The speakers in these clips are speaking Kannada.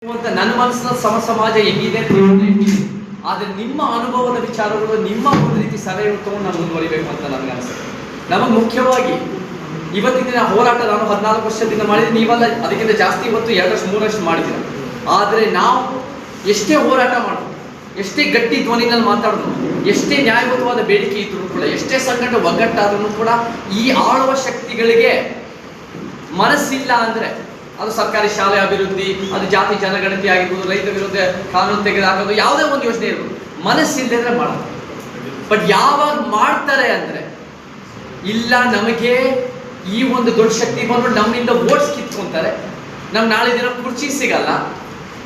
ಅಂತ ನನ್ನ ಮನಸ್ಸಿನ ಸಮಾಜ ಹೆಂಗಿದೆ ಅಂತ ಹೇಳ್ತೀನಿ. ಆದ್ರೆ ನಿಮ್ಮ ಅನುಭವದ ವಿಚಾರಗಳು ನಿಮ್ಮ ಒಂದು ರೀತಿ ಸಲಹೆ ತಗೊಂಡು ನಾನು ಮುಂದುವರಿಬೇಕು ಅಂತ ನನಗೆ ಅನಿಸುತ್ತೆ. ನಮಗೆ ಮುಖ್ಯವಾಗಿ ಇವತ್ತಿನ ದಿನ ಹೋರಾಟ ನಾನು 14 ವರ್ಷದಿಂದ ಮಾಡಿದ್ದೀನಿ, ನೀವಲ್ಲ ಅದಕ್ಕಿಂತ ಜಾಸ್ತಿ ಇವತ್ತು 2 ವರ್ಷ 3 ವರ್ಷ ಮಾಡಿದ್ದೀರ. ಆದರೆ ನಾವು ಎಷ್ಟೇ ಹೋರಾಟ ಮಾಡೋದು, ಎಷ್ಟೇ ಗಟ್ಟಿ ಧ್ವನಿನಲ್ಲಿ ಮಾತಾಡೋದು, ಎಷ್ಟೇ ನ್ಯಾಯಯುತವಾದ ಬೇಡಿಕೆ ಇದ್ರೂ ಕೂಡ, ಎಷ್ಟೇ ಸಂಘಟ ಒಗ್ಗಟ್ಟಾದ್ರೂ ಕೂಡ ಈ ಆಳುವ ಶಕ್ತಿಗಳಿಗೆ ಮನಸ್ಸಿಲ್ಲ ಅಂದ್ರೆ ಅದು ಸರ್ಕಾರಿ ಶಾಲೆ ಅಭಿವೃದ್ಧಿ, ಅದು ಜಾತಿ ಜನಗಣತಿ ಆಗಿರ್ಬೋದು, ರೈತ ವಿರೋಧ ಕಾನೂನು ತೆಗೆದುಹಾಕೋದು, ಯಾವುದೇ ಒಂದು ಯೋಜನೆ ಇರ್ಬೋದು, ಮನಸ್ಸಿಲ್ಲದ್ರೆ ಮಾಡೋದು. ಬಟ್ ಯಾವಾಗ ಮಾಡ್ತಾರೆ ಅಂದ್ರೆ ಇಲ್ಲ ನಮಗೆ ಈ ಒಂದು ದೊಡ್ಡ ಶಕ್ತಿ ಬಂದ್ಬಿಟ್ಟು ನಮ್ಮಿಂದ ಓಟ್ಸ್ ಕಿತ್ಕೊಂತಾರೆ, ನಮ್ಗೆ ನಾಳೆ ದಿನ ಕುರ್ಚಿ ಸಿಗಲ್ಲ,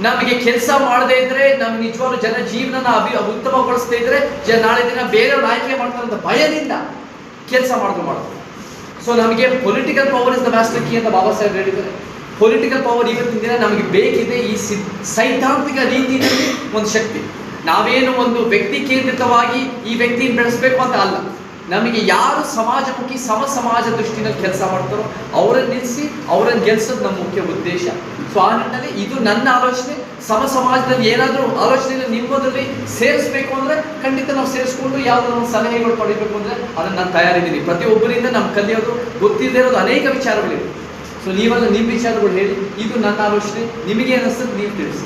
ನಮಗೆ ಕೆಲಸ ಮಾಡದೇ ಇದ್ರೆ ನಮ್ಗೆ ನಿಜವಾಗ್ಲೂ ಜನ ಜೀವನ ಉತ್ತಮಗೊಳಿಸದೇ ಇದ್ರೆ ನಾಳೆ ದಿನ ಬೇರೆಯವ್ರು ಆಯ್ಕೆ ಮಾಡ್ತಾರೆ ಅಂತ ಭಯದಿಂದ ಕೆಲಸ ಮಾಡೋದು. ಸೊ ನಮಗೆ political power is the master key ಅಂತ ಬಾಬಾ ಸಾಹೇಬ್ ಹೇಳಿದ್ದಾರೆ. ಪೊಲಿಟಿಕಲ್ ಪವರ್ ಇವತ್ತಿನ ದಿನ ನಮಗೆ ಬೇಕಿದೆ ಈ ಸೈದ್ಧಾಂತಿಕ ರೀತಿಯಲ್ಲಿ ಒಂದು ಶಕ್ತಿ. ನಾವೇನು ಒಂದು ವ್ಯಕ್ತಿ ಕೇಂದ್ರಿತವಾಗಿ ಈ ವ್ಯಕ್ತಿಯನ್ನು ಬೆಳೆಸಬೇಕು ಅಂತ ಅಲ್ಲ, ನಮಗೆ ಯಾರು ಸಮಾಜಮುಖಿ ಸಮಾಜ ದೃಷ್ಟಿನಲ್ಲಿ ಕೆಲಸ ಮಾಡ್ತಾರೋ ಅವರನ್ನು ನಿಲ್ಲಿಸಿ ಅವರನ್ನು ಗೆಲ್ಸೋದು ನಮ್ಮ ಮುಖ್ಯ ಉದ್ದೇಶ. ಸೊ ಆ ನಿಟ್ಟಿನಲ್ಲಿ ಇದು ನನ್ನ ಆಲೋಚನೆ. ಸಮಾಜದಲ್ಲಿ ಏನಾದರೂ ಆಲೋಚನೆ ನಿಮ್ಮದ್ರಲ್ಲಿ ಸೇರಿಸ್ಬೇಕು ಅಂದ್ರೆ ಖಂಡಿತ ನಾವು ಸೇರಿಸ್ಕೊಂಡು ಯಾವ್ದಾದ್ರು ಒಂದು ಸಲಹೆಗಳು ಪಡಿಬೇಕು ಅಂದ್ರೆ ಅದನ್ನು ನಾನು ತಯಾರಿದ್ದೀನಿ. ಪ್ರತಿಯೊಬ್ಬರಿಂದ ನಮ್ಮ ಕಲಿಯೋದು ಗೊತ್ತಿಲ್ಲದೆ ಇರೋದು ಅನೇಕ ವಿಚಾರಗಳಿವೆ. ಸೊ ನೀವೆಲ್ಲ ನಿಮ್ಮ ವಿಚಾರಗಳು ಹೇಳಿ, ಇದು ನನ್ನ ಆಲೋಚನೆ. ನಿಮಗೆ ಏನಿಸ್ತದೆ ನೀವು ತಿಳಿಸಿ.